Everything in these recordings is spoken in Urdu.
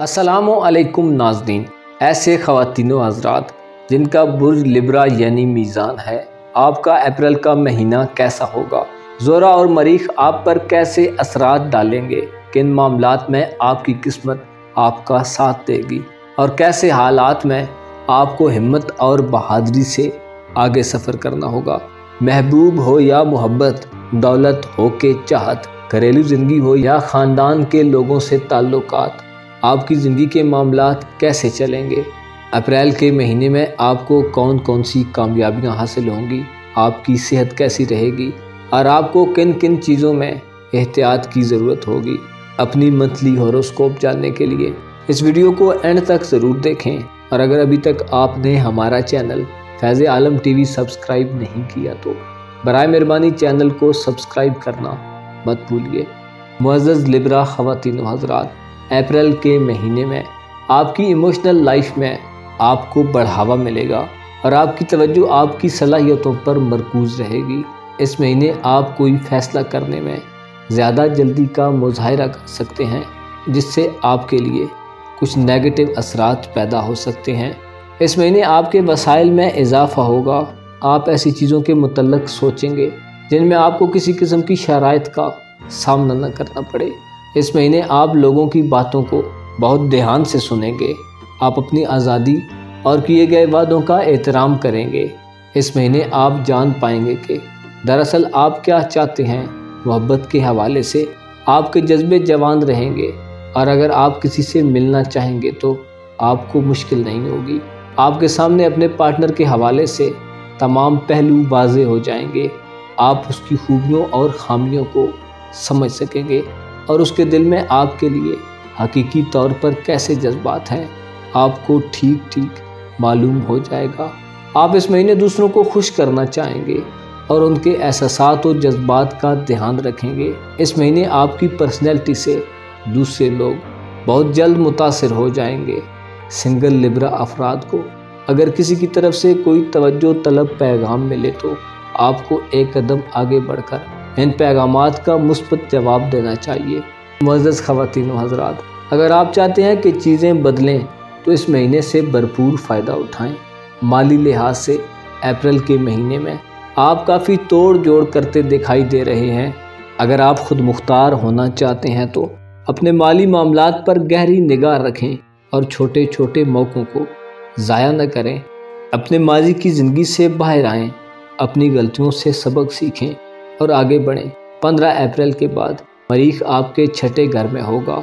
السلام علیکم ناظرین۔ ایسے خواتین و حضرات جن کا برج لبرا یعنی میزان ہے، آپ کا اپریل کا مہینہ کیسا ہوگا؟ زہرہ اور مریخ آپ پر کیسے اثرات ڈالیں گے؟ کن معاملات میں آپ کی قسمت آپ کا ساتھ دے گی اور کیسے حالات میں آپ کو ہمت اور بہادری سے آگے سفر کرنا ہوگا؟ محبوب ہو یا محبت، دولت ہو کہ چاہت، گھریلو زندگی ہو یا خاندان کے لوگوں سے تعلقات، آپ کی زندگی کے معاملات کیسے چلیں گے؟ اپریل کے مہینے میں آپ کو کون کون سی کامیابیاں حاصل ہوں گی؟ آپ کی صحت کیسی رہے گی اور آپ کو کن کن چیزوں میں احتیاط کی ضرورت ہوگی؟ اپنی منتھلی ہوروسکوپ جاننے کے لیے اس ویڈیو کو اینڈ تک ضرور دیکھیں، اور اگر ابھی تک آپ نے ہمارا چینل فیض عالم ٹی وی سبسکرائب نہیں کیا تو برائے مہربانی چینل کو سبسکرائب کرنا مت بھولیے۔ معزز لبرا خواتین و حضرات، اپریل کے مہینے میں آپ کی ایموشنل لائف میں آپ کو بڑھاوا ملے گا اور آپ کی توجہ آپ کی صلاحیتوں پر مرکوز رہے گی۔ اس مہینے آپ کوئی فیصلہ کرنے میں زیادہ جلدی کا مظاہرہ کر سکتے ہیں، جس سے آپ کے لیے کچھ نیگیٹو اثرات پیدا ہو سکتے ہیں۔ اس مہینے آپ کے وسائل میں اضافہ ہوگا۔ آپ ایسی چیزوں کے متعلق سوچیں گے جن میں آپ کو کسی قسم کی شرائط کا سامنا نہ کرنا پڑے۔ اس مہینے آپ لوگوں کی باتوں کو بہت دھیان سے سنیں گے۔ آپ اپنی آزادی اور کیے گئے وعدوں کا احترام کریں گے۔ اس مہینے آپ جان پائیں گے کہ دراصل آپ کیا چاہتے ہیں۔ محبت کے حوالے سے آپ کے جذبے جوان رہیں گے، اور اگر آپ کسی سے ملنا چاہیں گے تو آپ کو مشکل نہیں ہوگی۔ آپ کے سامنے اپنے پارٹنر کے حوالے سے تمام پہلو واضح ہو جائیں گے۔ آپ اس کی خوبیوں اور خامیوں کو سمجھ سکیں گے اور اس کے دل میں آپ کے لیے حقیقی طور پر کیسے جذبات ہیں، آپ کو ٹھیک معلوم ہو جائے گا۔ آپ اس مہینے دوسروں کو خوش کرنا چاہیں گے اور ان کے احساسات و جذبات کا دھیان رکھیں گے۔ اس مہینے آپ کی پرسنالٹی سے دوسرے لوگ بہت جلد متاثر ہو جائیں گے۔ سنگل لبرا افراد کو اگر کسی کی طرف سے کوئی توجہ طلب پیغام ملے تو آپ کو ایک قدم آگے بڑھ کر ان پیغامات کا مثبت جواب دینا چاہیے۔ معزز خواتین و حضرات، اگر آپ چاہتے ہیں کہ چیزیں بدلیں تو اس مہینے سے بھرپور فائدہ اٹھائیں۔ مالی لحاظ سے اپریل کے مہینے میں آپ کافی توڑ جوڑ کرتے دکھائی دے رہے ہیں۔ اگر آپ خود مختار ہونا چاہتے ہیں تو اپنے مالی معاملات پر گہری نگاہ رکھیں اور چھوٹے چھوٹے موقعوں کو ضائع نہ کریں۔ اپنے ماضی کی زندگی سے باہر آئیں، اپنی غلطیوں سے سبق سیکھیں اور آگے بڑھیں۔ 15 اپریل کے بعد مریخ آپ کے چھٹے گھر میں ہوگا،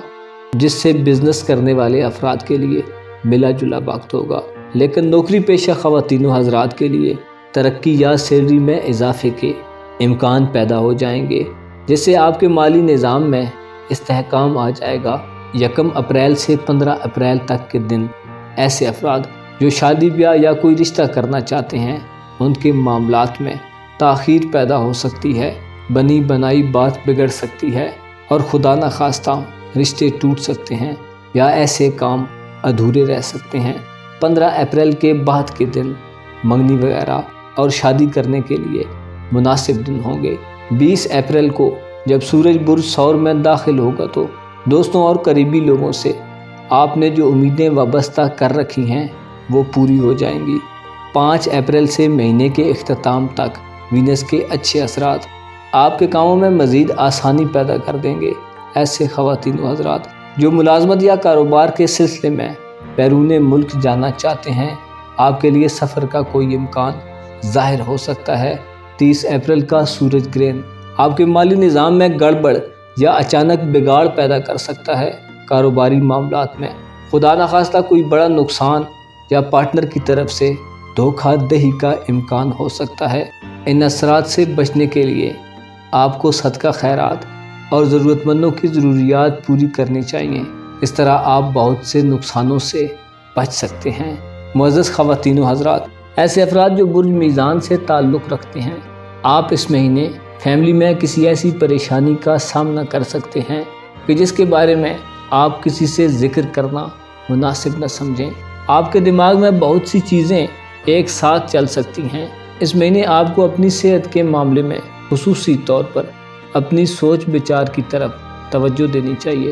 جس سے بزنس کرنے والے افراد کے لیے ملا جلا وقت ہوگا، لیکن نوکری پیشہ خواتین و حضرات کے لیے ترقی یا سیلری میں اضافے کے امکان پیدا ہو جائیں گے، جس سے آپ کے مالی نظام میں استحکام آ جائے گا۔ 1 اپریل سے 15 اپریل تک کے دن ایسے افراد جو شادی بیاہ یا کوئی رشتہ کرنا چاہتے ہیں، ان کے معاملات میں تاخیر پیدا ہو سکتی ہے، بنی بنائی بات بگڑ سکتی ہے اور خدا نخواستہ رشتے ٹوٹ سکتے ہیں یا ایسے کام ادھورے رہ سکتے ہیں۔ 15 اپریل کے بعد کے دن منگنی وغیرہ اور شادی کرنے کے لیے مناسب دن ہوں گے۔ 20 اپریل کو جب سورج برج ثور میں داخل ہوگا تو دوستوں اور قریبی لوگوں سے آپ نے جو امیدیں وابستہ کر رکھی ہیں وہ پوری ہو جائیں گی۔ 5 اپریل سے مہینے کے اختتام تک وینس کے اچھے اثرات آپ کے کاموں میں مزید آسانی پیدا کر دیں گے۔ ایسے خواتین و حضرات جو ملازمت یا کاروبار کے سلسلے میں بیرون ملک جانا چاہتے ہیں، آپ کے لیے سفر کا کوئی امکان ظاہر ہو سکتا ہے۔ 30 اپریل کا سورج گرہن آپ کے مالی نظام میں گڑبڑ یا اچانک بگاڑ پیدا کر سکتا ہے۔ کاروباری معاملات میں خدا نخواستہ کوئی بڑا نقصان یا پارٹنر کی طرف سے دھوکہ دہی کا امکان ہو سکتا ہے۔ ان اثرات سے بچنے کے لیے آپ کو صدقہ خیرات اور ضرورت مندوں کی ضروریات پوری کرنی چاہیے۔ اس طرح آپ بہت سے نقصانوں سے بچ سکتے ہیں۔ معزز خواتین و حضرات، ایسے افراد جو برج میزان سے تعلق رکھتے ہیں، آپ اس مہینے فیملی میں کسی ایسی پریشانی کا سامنا کر سکتے ہیں کہ جس کے بارے میں آپ کسی سے ذکر کرنا مناسب نہ سمجھیں۔ آپ کے دماغ میں بہت سی چیزیں ایک ساتھ چل سکتی ہیں۔ اس مہینے آپ کو اپنی صحت کے معاملے میں خصوصی طور پر اپنی سوچ بچار کی طرف توجہ دینی چاہیے۔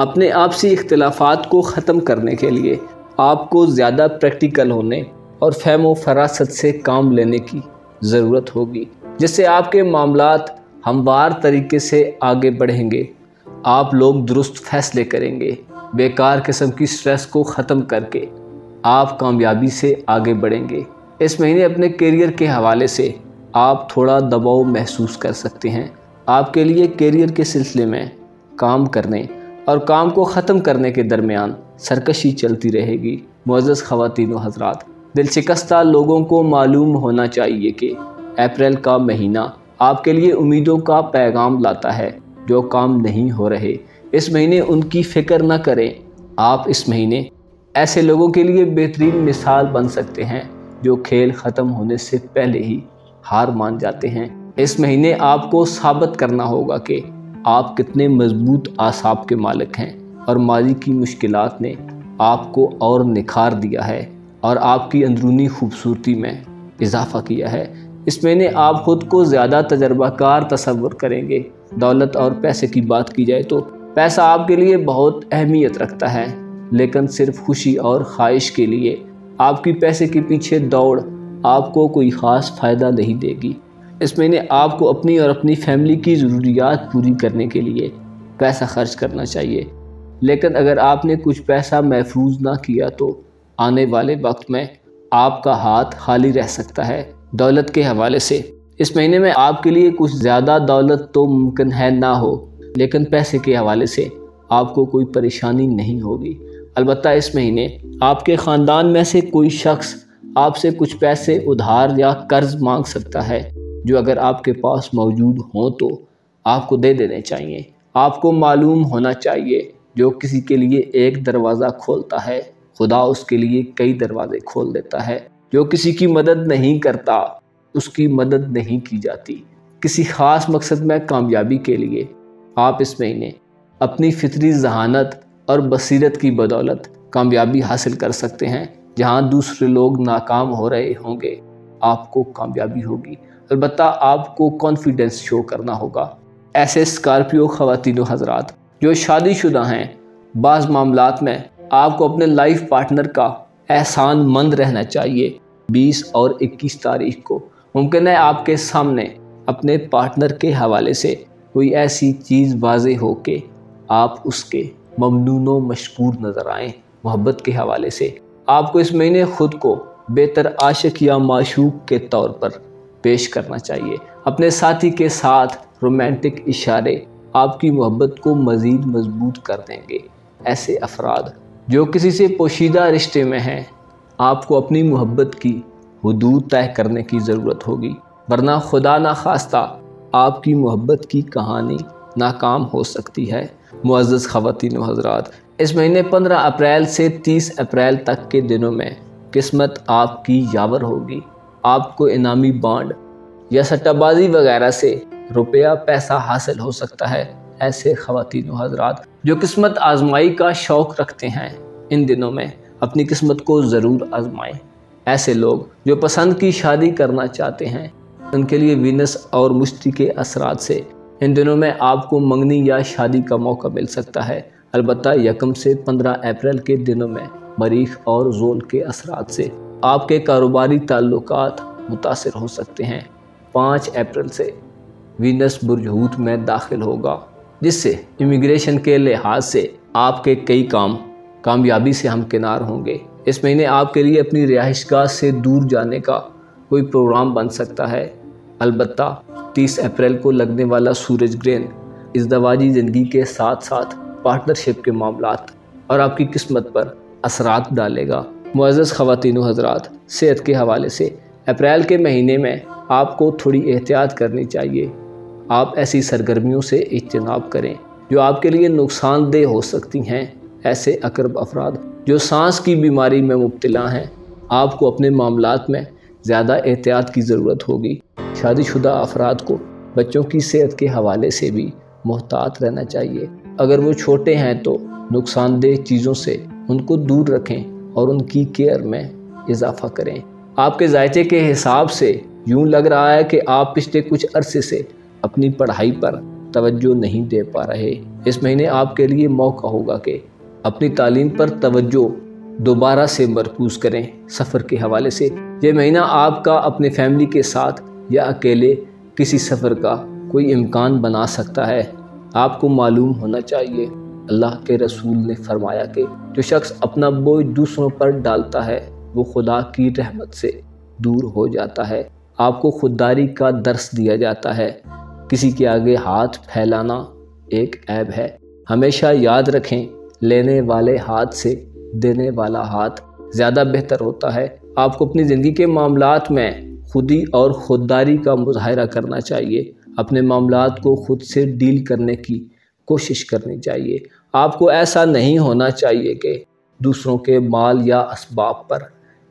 اپنے آپسی اختلافات کو ختم کرنے کے لیے آپ کو زیادہ پریکٹیکل ہونے اور فہم و فراست سے کام لینے کی ضرورت ہوگی، جس سے آپ کے معاملات ہموار طریقے سے آگے بڑھیں گے۔ آپ لوگ درست فیصلے کریں گے۔ بیکار قسم کی سٹریس کو ختم کر کے آپ کامیابی سے آگے بڑھیں گے۔ اس مہینے اپنے کیریئر کے حوالے سے آپ تھوڑا دباؤ محسوس کر سکتے ہیں۔ آپ کے لیے کیریئر کے سلسلے میں کام کرنے اور کام کو ختم کرنے کے درمیان سرکشی چلتی رہے گی۔ معزز خواتین و حضرات، دل شکستہ لوگوں کو معلوم ہونا چاہیے کہ اپریل کا مہینہ آپ کے لیے امیدوں کا پیغام لاتا ہے جو کام نہیں ہو رہے۔ اس مہینے ان کی فکر نہ کریں۔ آپ اس مہینے ایسے لوگوں کے لیے بہترین مثال بن سکتے ہیں جو کھیل ختم ہونے سے پہلے ہی ہار مان جاتے ہیں۔ اس مہینے آپ کو ثابت کرنا ہوگا کہ آپ کتنے مضبوط اعصاب کے مالک ہیں اور ماضی کی مشکلات نے آپ کو اور نکھار دیا ہے اور آپ کی اندرونی خوبصورتی میں اضافہ کیا ہے۔ اس مہینے آپ خود کو زیادہ تجربہ کار تصور کریں گے۔ دولت اور پیسے کی بات کی جائے تو پیسہ آپ کے لیے بہت اہمیت رکھتا ہے، لیکن صرف خوشی اور خواہش کے لیے آپ کی پیسے کے پیچھے دوڑ آپ کو کوئی خاص فائدہ نہیں دے گی۔ اس مہینے آپ کو اپنی اور اپنی فیملی کی ضروریات پوری کرنے کے لیے پیسہ خرچ کرنا چاہیے، لیکن اگر آپ نے کچھ پیسہ محفوظ نہ کیا تو آنے والے وقت میں آپ کا ہاتھ خالی رہ سکتا ہے۔ دولت کے حوالے سے اس مہینے میں آپ کے لیے کچھ زیادہ دولت تو ممکن ہے نہ ہو، لیکن پیسے کے حوالے سے آپ کو کوئی پریشانی نہیں ہوگی۔ البتہ اس مہینے آپ کے خاندان میں سے کوئی شخص آپ سے کچھ پیسے ادھار یا قرض مانگ سکتا ہے، جو اگر آپ کے پاس موجود ہوں تو آپ کو دے دینے چاہیے۔ آپ کو معلوم ہونا چاہیے جو کسی کے لیے ایک دروازہ کھولتا ہے، خدا اس کے لیے کئی دروازے کھول دیتا ہے۔ جو کسی کی مدد نہیں کرتا اس کی مدد نہیں کی جاتی۔ کسی خاص مقصد میں کامیابی کے لیے آپ اس مہینے اپنی فطری ذہانت اور بصیرت کی بدولت کامیابی حاصل کر سکتے ہیں۔ جہاں دوسرے لوگ ناکام ہو رہے ہوں گے آپ کو کامیابی ہوگی۔ البتہ آپ کو کانفیڈنس شو کرنا ہوگا۔ ایسے اسکارپیو خواتین و حضرات جو شادی شدہ ہیں، بعض معاملات میں آپ کو اپنے لائف پارٹنر کا احسان مند رہنا چاہیے۔ 20 اور 21 تاریخ کو ممکن ہے آپ کے سامنے اپنے پارٹنر کے حوالے سے کوئی ایسی چیز واضح ہو کہ آپ اس کے ممنون و مشکور نظر آئیں۔ محبت کے حوالے سے آپ کو اس مہینے خود کو بہتر عاشق یا معشوق کے طور پر پیش کرنا چاہیے۔ اپنے ساتھی کے ساتھ رومانٹک اشارے آپ کی محبت کو مزید مضبوط کر دیں گے۔ ایسے افراد جو کسی سے پوشیدہ رشتے میں ہیں، آپ کو اپنی محبت کی حدود طے کرنے کی ضرورت ہوگی، ورنہ خدا نخواستہ آپ کی محبت کی کہانی ناکام ہو سکتی ہے۔ معزز خواتین و حضرات، اس مہینے 15 اپریل سے 30 اپریل تک کے دنوں میں قسمت آپ کی یاور ہوگی۔ آپ کو انعامی بانڈ یا سٹہ بازی وغیرہ سے روپیہ پیسہ حاصل ہو سکتا ہے۔ ایسے خواتین و حضرات جو قسمت آزمائی کا شوق رکھتے ہیں، ان دنوں میں اپنی قسمت کو ضرور آزمائیں۔ ایسے لوگ جو پسند کی شادی کرنا چاہتے ہیں، ان کے لیے وینس اور مشتری کے اثرات سے ان دنوں میں آپ کو منگنی یا شادی کا موقع مل سکتا ہے۔ البتہ 1 سے 15 اپریل کے دنوں میں مریخ اور زول کے اثرات سے آپ کے کاروباری تعلقات متاثر ہو سکتے ہیں۔ 5 اپریل سے وینس برج حوت میں داخل ہوگا، جس سے امیگریشن کے لحاظ سے آپ کے کئی کام کامیابی سے ہمکنار ہوں گے۔ اس مہینے آپ کے لیے اپنی رہائش گاہ سے دور جانے کا کوئی پروگرام بن سکتا ہے۔ البتہ 30 اپریل کو لگنے والا سورج گرہن ازدواجی زندگی کے ساتھ ساتھ پارٹنرشپ کے معاملات اور آپ کی قسمت پر اثرات ڈالے گا۔ معزز خواتین و حضرات، صحت کے حوالے سے اپریل کے مہینے میں آپ کو تھوڑی احتیاط کرنی چاہیے۔ آپ ایسی سرگرمیوں سے اجتناب کریں جو آپ کے لیے نقصان دہ ہو سکتی ہیں۔ ایسے اقرب افراد جو سانس کی بیماری میں مبتلا ہیں، آپ کو اپنے معاملات میں زیادہ احتیاط کی ضرورت ہوگی۔ شادی شدہ افراد کو بچوں کی صحت کے حوالے سے بھی محتاط رہنا چاہیے۔ اگر وہ چھوٹے ہیں تو نقصان دہ چیزوں سے ان کو دور رکھیں اور ان کی کیئر میں اضافہ کریں۔ آپ کے ذائقے کے حساب سے یوں لگ رہا ہے کہ آپ پچھلے کچھ عرصے سے اپنی پڑھائی پر توجہ نہیں دے پا رہے، اس مہینے آپ کے لیے موقع ہوگا کہ اپنی تعلیم پر توجہ دوبارہ سے مرکوز کریں۔ سفر کے حوالے سے یہ مہینہ آپ کا اپنے فیملی کے ساتھ یا اکیلے کسی سفر کا کوئی امکان بنا سکتا ہے۔ آپ کو معلوم ہونا چاہیے، اللہ کے رسول نے فرمایا کہ جو شخص اپنا بوجھ دوسروں پر ڈالتا ہے وہ خدا کی رحمت سے دور ہو جاتا ہے۔ آپ کو خودداری کا درس دیا جاتا ہے۔ کسی کے آگے ہاتھ پھیلانا ایک عیب ہے۔ ہمیشہ یاد رکھیں، لینے والے ہاتھ سے دینے والا ہاتھ زیادہ بہتر ہوتا ہے۔ آپ کو اپنی زندگی کے معاملات میں خودی اور خودداری کا مظاہرہ کرنا چاہیے۔ اپنے معاملات کو خود سے ڈیل کرنے کی کوشش کرنی چاہیے۔ آپ کو ایسا نہیں ہونا چاہیے کہ دوسروں کے مال یا اسباب پر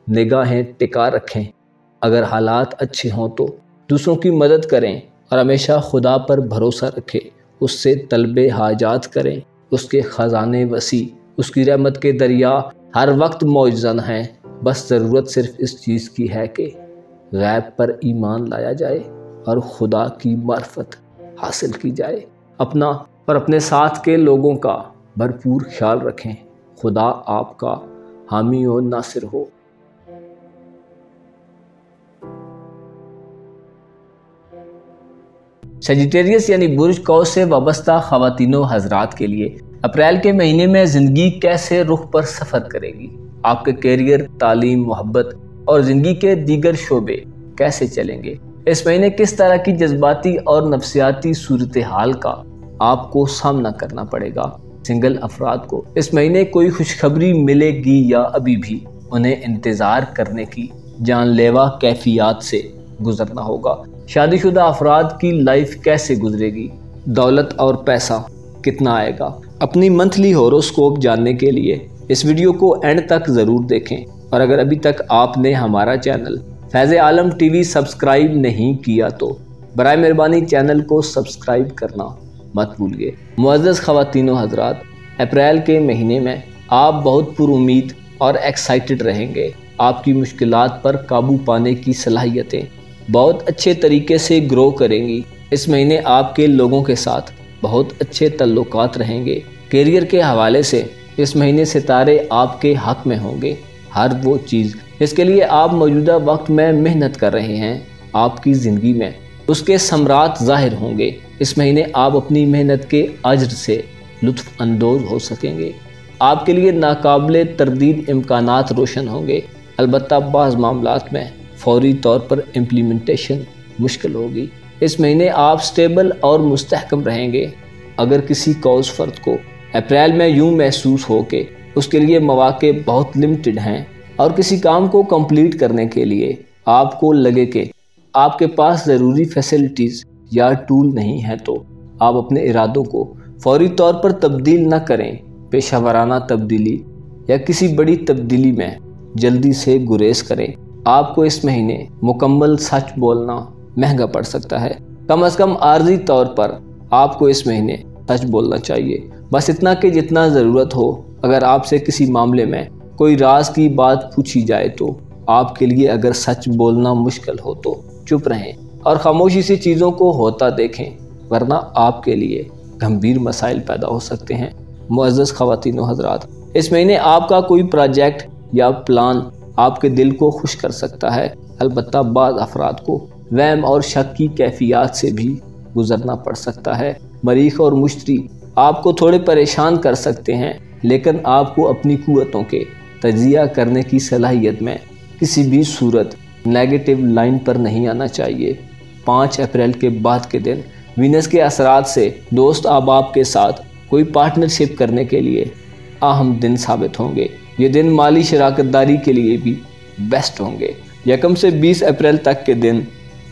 نگاہیں ٹکا رکھیں۔ اگر حالات اچھے ہوں تو دوسروں کی مدد کریں اور ہمیشہ خدا پر بھروسہ رکھیں۔ اس سے طلب حاجات کریں۔ اس کے خزانے وسیع، اس کی رحمت کے دریا ہر وقت موجزن ہیں۔ بس ضرورت صرف اس چیز کی ہے کہ غیب پر ایمان لایا جائے اور خدا کی معرفت حاصل کی جائے۔ اپنا اور اپنے ساتھ کے لوگوں کا بھرپور خیال رکھیں۔ خدا آپ کا حامی و ناصر ہو۔ سیجیٹیریس یعنی برج قوس سے وابستہ خواتین و حضرات کے لیے اپریل کے مہینے میں زندگی کیسے رخ پر سفر کرے گی؟ آپ کے کیریئر، تعلیم، محبت اور زندگی کے دیگر شعبے کیسے چلیں گے؟ اس مہینے کس طرح کی جذباتی اور نفسیاتی صورتحال کا آپ کو سامنا کرنا پڑے گا؟ سنگل افراد کو اس مہینے کوئی خوشخبری ملے گی یا ابھی بھی انہیں انتظار کرنے کی جان لیوا کیفیات سے گزرنا ہوگا؟ شادی شدہ افراد کی لائف کیسے گزرے گی؟ دولت اور پیسہ کتنا آئے گا؟ اپنی منتھلی ہوروسکوپ جاننے کے لیے اس ویڈیو کو اینڈ تک ضرور دیکھیں، اور اگر ابھی تک آپ نے ہمارا چینل فیض عالم ٹی وی سبسکرائب نہیں کیا تو برائے مہربانی چینل کو سبسکرائب کرنا مت بھولیے۔ معزز خواتین و حضرات، اپریل کے مہینے میں آپ بہت پر امید اور ایکسائٹڈ رہیں گے۔ آپ کی مشکلات پر قابو پانے کی صلاحیتیں بہت اچھے طریقے سے گرو کریں گی۔ اس مہینے آپ کے لوگوں کے ساتھ بہت اچھے تعلقات رہیں گے۔ کیریئر کے حوالے سے اس مہینے ستارے آپ کے حق میں ہوں گے۔ ہر وہ چیز جس کے لیے آپ موجودہ وقت میں محنت کر رہے ہیں، آپ کی زندگی میں اس کے ثمرات ظاہر ہوں گے۔ اس مہینے آپ اپنی محنت کے اجر سے لطف اندوز ہو سکیں گے۔ آپ کے لیے ناقابل تردید امکانات روشن ہوں گے، البتہ بعض معاملات میں فوری طور پر امپلیمنٹیشن مشکل ہوگی۔ اس مہینے آپ سٹیبل اور مستحکم رہیں گے۔ اگر کسی کاؤز فرد کو اپریل میں یوں محسوس ہو کہ اس کے لیے مواقع بہت لمیٹڈ ہیں اور کسی کام کو کمپلیٹ کرنے کے لیے آپ کو لگے کہ آپ کے پاس ضروری فیسلٹیز یا ٹول نہیں ہیں، تو آپ اپنے ارادوں کو فوری طور پر تبدیل نہ کریں۔ پیشہ ورانہ تبدیلی یا کسی بڑی تبدیلی میں جلدی سے گریز کریں۔ آپ کو اس مہینے مکمل سچ بولنا مہنگا پڑ سکتا ہے۔ کم از کم عارضی طور پر آپ کو اس مہینے سچ بولنا چاہیے، بس اتنا کہ جتنا ضرورت ہو۔ اگر آپ سے کسی معاملے میں کوئی راز کی بات پوچھی جائے تو آپ کے لیے اگر سچ بولنا مشکل ہو تو چپ رہیں اور خاموشی سے چیزوں کو ہوتا دیکھیں، ورنہ آپ کے لیے گمبھیر مسائل پیدا ہو سکتے ہیں۔ معزز خواتین و حضرات، اس مہینے آپ کا کوئی پروجیکٹ یا پلان آپ کے دل کو خوش کر سکتا ہے، البتہ بعض افراد کو وہم اور شک کی کیفیات سے بھی گزرنا پڑ سکتا ہے۔ مریخ اور مشتری آپ کو تھوڑے پریشان کر سکتے ہیں، لیکن آپ کو اپنی قوتوں کے تجزیہ کرنے کی صلاحیت میں کسی بھی صورت نیگیٹو لائن پر نہیں آنا چاہیے۔ 5 اپریل کے بعد کے دن وینس کے اثرات سے دوست احباب کے ساتھ کوئی پارٹنرشپ کرنے کے لیے اہم دن ثابت ہوں گے۔ یہ دن مالی شراکت داری کے لیے بھی بیسٹ ہوں گے۔ 1 سے 20 اپریل تک کے دن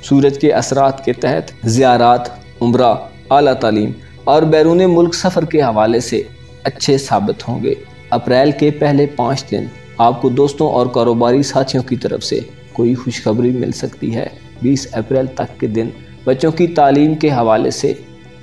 سورج کے اثرات کے تحت زیارات، عمرہ، اعلیٰ تعلیم اور بیرون ملک سفر کے حوالے سے اچھے ثابت ہوں گے۔ اپریل کے پہلے 5 دن آپ کو دوستوں اور کاروباری ساتھیوں کی طرف سے کوئی خوشخبری مل سکتی ہے۔ 20 اپریل تک کے دن بچوں کی تعلیم کے حوالے سے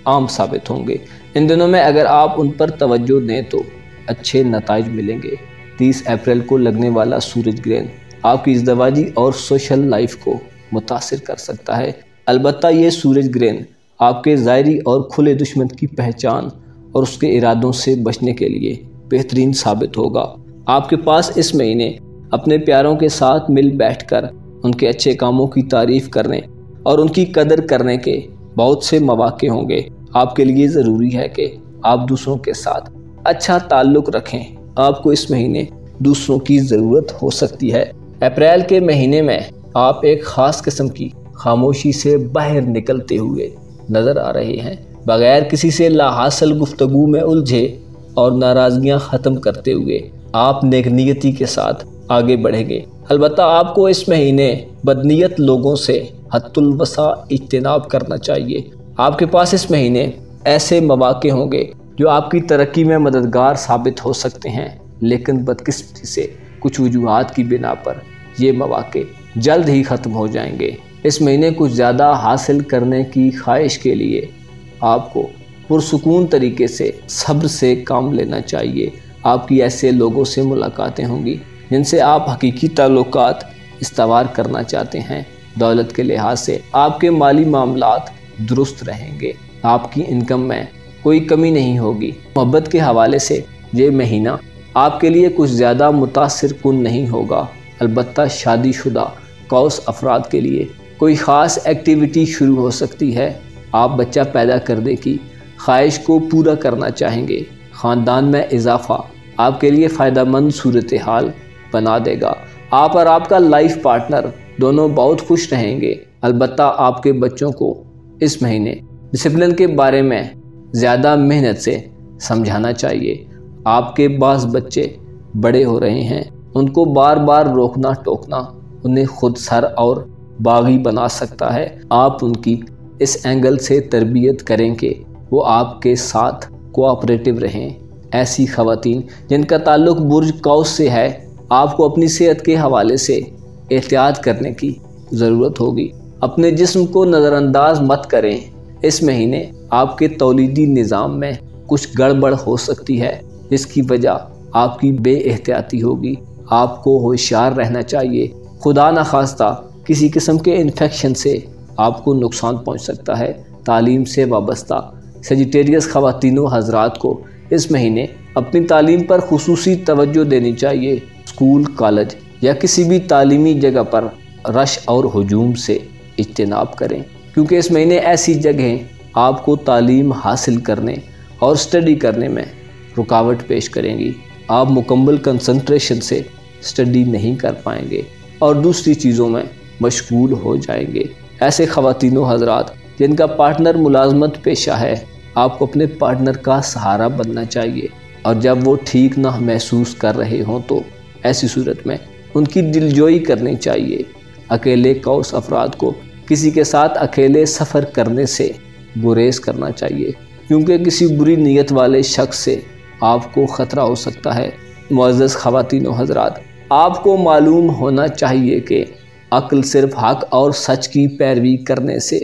عام ثابت ہوں گے۔ ان دنوں میں اگر آپ ان پر توجہ دیں تو اچھے نتائج ملیں گے۔ 30 اپریل کو لگنے والا سورج گرہن آپ کی ازدواجی اور سوشل لائف کو متاثر کر سکتا ہے، البتہ یہ سورج گرہن آپ کے ظاہری اور کھلے دشمن کی پہچان اور اس کے ارادوں سے بچنے کے لیے بہترین ثابت ہوگا۔ آپ کے پاس اس مہینے اپنے پیاروں کے ساتھ مل بیٹھ کر ان کے اچھے کاموں کی تعریف کرنے اور ان کی قدر کرنے کے بہت سے مواقع ہوں گے۔ آپ کے لیے ضروری ہے کہ آپ دوسروں کے ساتھ اچھا تعلق رکھیں۔ آپ کو اس مہینے دوسروں کی ضرورت ہو سکتی ہے۔ اپریل کے مہینے میں آپ ایک خاص قسم کی خاموشی سے باہر نکلتے ہوئے نظر آ رہے ہیں، بغیر کسی سے لا حاصل گفتگو میں الجھے اور ناراضگیاں ختم کرتے ہوئے آپ نیک نیتی کے ساتھ آگے بڑھیں گے۔ البتہ آپ کو اس مہینے بدنیت لوگوں سے حد الوسع اجتناب کرنا چاہیے۔ آپ کے پاس اس مہینے ایسے مواقع ہوں گے جو آپ کی ترقی میں مددگار ثابت ہو سکتے ہیں، لیکن بدقسمتی سے کچھ وجوہات کی بنا پر یہ مواقع جلد ہی ختم ہو جائیں گے۔ اس مہینے کچھ زیادہ حاصل کرنے کی خواہش کے لیے آپ کو پرسکون طریقے سے صبر سے کام لینا چاہیے۔ آپ کی ایسے لوگوں سے ملاقاتیں ہوں گی جن سے آپ حقیقی تعلقات استوار کرنا چاہتے ہیں۔ دولت کے لحاظ سے آپ کے مالی معاملات درست رہیں گے۔ آپ کی انکم میں کوئی کمی نہیں ہوگی۔ محبت کے حوالے سے یہ مہینہ آپ کے لیے کچھ زیادہ متاثر کن نہیں ہوگا۔ البتہ شادی شدہ قوس افراد کے لیے کوئی خاص ایکٹیویٹی شروع ہو سکتی ہے۔ آپ بچہ پیدا کرنے کی خواہش کو پورا کرنا چاہیں گے۔ خاندان میں اضافہ آپ کے لیے فائدہ مند صورتحال بنا دے گا۔ آپ اور آپ کا لائف پارٹنر دونوں بہت خوش رہیں گے۔ البتہ آپ کے بچوں کو اس مہینے ڈسپلن کے بارے میں زیادہ محنت سے سمجھانا چاہیے۔ آپ کے بعض بچے بڑے ہو رہے ہیں، ان کو بار بار روکنا ٹوکنا انہیں خود سر اور باغی بنا سکتا ہے۔ آپ ان کی اس اینگل سے تربیت کریں کہ وہ آپ کے ساتھ کوآپریٹو رہیں۔ ایسی خواتین جن کا تعلق برج قوس سے ہے، آپ کو اپنی صحت کے حوالے سے احتیاط کرنے کی ضرورت ہوگی۔ اپنے جسم کو نظر انداز مت کریں۔ اس مہینے آپ کے تولیدی نظام میں کچھ گڑبڑ ہو سکتی ہے، جس کی وجہ آپ کی بے احتیاطی ہوگی۔ آپ کو ہوشیار رہنا چاہیے۔ خدا نخواستہ کسی قسم کے انفیکشن سے آپ کو نقصان پہنچ سکتا ہے۔ تعلیم سے وابستہ سیجیٹیریس خواتین و حضرات کو اس مہینے اپنی تعلیم پر خصوصی توجہ دینی چاہیے۔ اسکول، کالج یا کسی بھی تعلیمی جگہ پر رش اور ہجوم سے اجتناب کریں، کیونکہ اس مہینے ایسی جگہیں آپ کو تعلیم حاصل کرنے اور اسٹڈی کرنے میں رکاوٹ پیش کریں گی۔ آپ مکمل کنسنٹریشن سے اسٹڈی نہیں کر پائیں گے اور دوسری چیزوں میں مشغول ہو جائیں گے۔ ایسے خواتین و حضرات جن کا پارٹنر ملازمت پیشہ ہے، آپ کو اپنے پارٹنر کا سہارا بننا چاہیے، اور جب وہ ٹھیک نہ محسوس کر رہے ہوں تو ایسی صورت میں ان کی دلجوئی کرنی چاہیے۔ اکیلے قوس افراد کو کسی کے ساتھ اکیلے سفر کرنے سے گریز کرنا چاہیے، کیونکہ کسی بری نیت والے شخص سے آپ کو خطرہ ہو سکتا ہے۔ معزز خواتین و حضرات، آپ کو معلوم ہونا چاہیے کہ عقل صرف حق اور سچ کی پیروی کرنے سے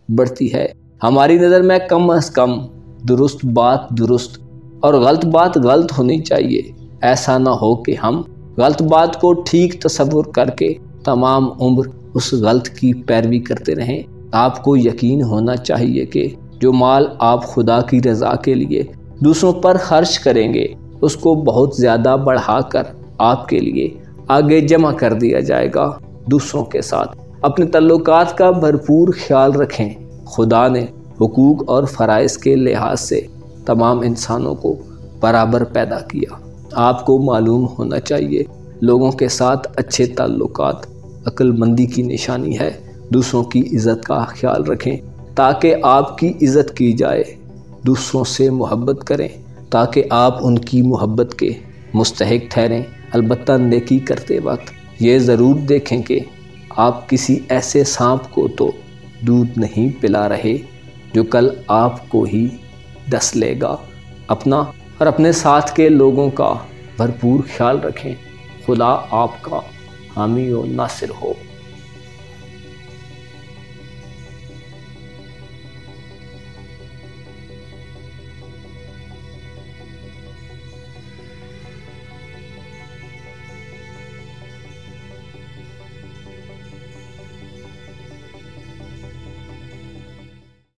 بڑھتی ہے۔ ہماری نظر میں کم از کم درست بات درست اور غلط بات غلط ہونی چاہیے۔ ایسا نہ ہو کہ ہم غلط بات کو ٹھیک تصور کر کے تمام عمر اس غلط کی پیروی کرتے رہیں۔ آپ کو یقین ہونا چاہیے کہ جو مال آپ خدا کی رضا کے لیے دوسروں پر خرچ کریں گے، اس کو بہت زیادہ بڑھا کر آپ کے لیے آگے جمع کر دیا جائے گا۔ دوسروں کے ساتھ اپنے تعلقات کا بھرپور خیال رکھیں۔ خدا نے حقوق اور فرائض کے لحاظ سے تمام انسانوں کو برابر پیدا کیا۔ آپ کو معلوم ہونا چاہیے لوگوں کے ساتھ اچھے تعلقات عقل مندی کی نشانی ہے۔ دوسروں کی عزت کا خیال رکھیں تاکہ آپ کی عزت کی جائے۔ دوسروں سے محبت کریں تاکہ آپ ان کی محبت کے مستحق ٹھہریں۔ البتہ نیکی کرتے وقت یہ ضرور دیکھیں کہ آپ کسی ایسے سانپ کو تو دودھ نہیں پلا رہے جو کل آپ کو ہی ڈس لے گا۔ اپنا اور اپنے ساتھ کے لوگوں کا بھرپور خیال رکھیں۔ خدا آپ کا حامی و ناصر ہو۔